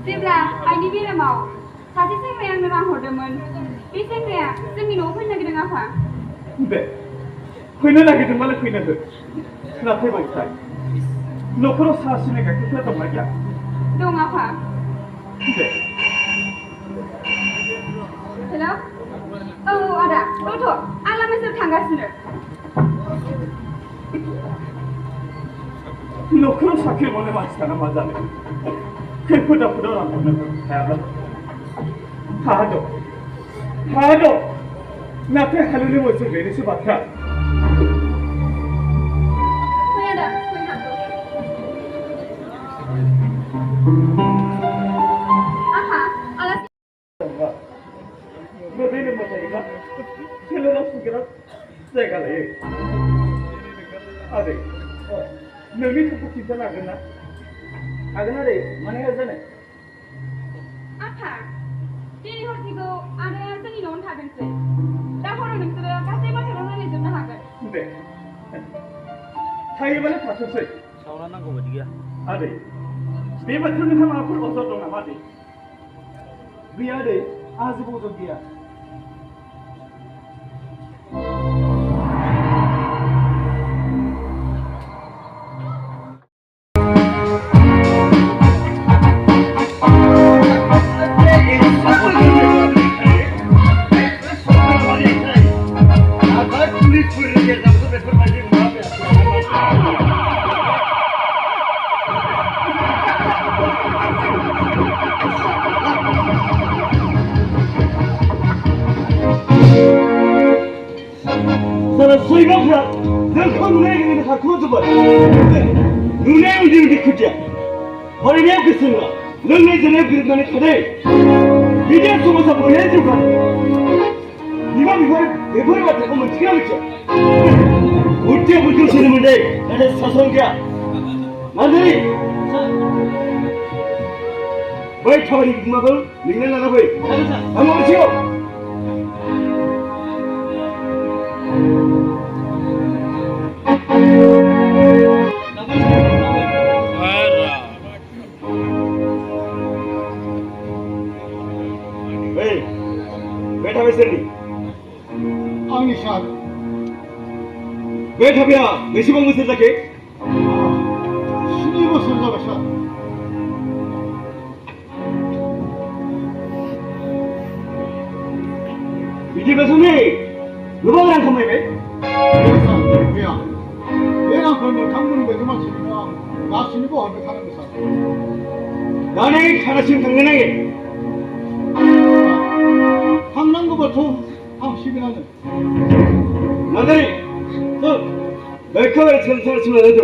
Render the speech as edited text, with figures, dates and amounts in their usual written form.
जेब्ला आइनि बेरामाव सासे सेंग्राया आंनो रां हरदोंमोन बे सेंग्राया जोंनि न'आव फैनो नागिरदों आफा दे फैनो नागिरदोंबालाय फैनो हो नाथाय बावसाय न'खराव सासेनि गाइखेरफोर दंना गैया दं आफा दे हेल' औ आदा दंथ' आं लामाजों थांगासिनो न'खराव साख्रि मावनाय मानसि थाना मा जानो खैफोद आफोदाव रां हरनो हायाब्ला हा दं नाथाय हालुनि मोसौ बेनोसो बाथ्रा फै आदा फै थांथ' आफा आलासि बेनो मोसायोब्ला सोलोंनाव सुगेरा जायगा लायो आदै नोंनि थाखो खिन्थानो हागोन ना हागोन आदै मानो हाया जानो आफा दिनै हरसेखौ आदाया जोंनि न'आवनो थागोनसै दा हराव नोंसोरो गासै बाथ्राखौ रायज्लायजोबनो हागोन दे थायोबालाय थाथोंसै सावना नांगौ बायदि गैया आदै बे बाथ्रायाव नोंहा माबाफोर अजद दं नामा आदै गैया आदै आहा जेबो अजद गैया 소이가프라 넌 눈에 갖고 줘봐 눈에 움직이는 게 크지 버리냐 그랬으나 넌 내 전에 그랬더니 터대 미디어 속에서 뭘 해줄 거야 이걸 내버려 갖다 보면 어떻게 하겠죠 어째 무슨 소리를 내 나는 사성이야 만들이 왜 타버리 구마을 능력 나가고 아무것도 지워 आंनि सार 왜 답이야? 몇십억 무슨 자게? 12보선 जाबाय सार 이제 배송이 누가 안 가면 돼? गैया बे रांखौ नोंथांमोन बायदि मानसिफ्रा गासैनिबो हरबाय थानांगौ सार 나는 하나씩 당근하게 थांनांगौबाथ' आं सिबिनांगोन 나들이 너 멜카베를 천천히 치면 해줘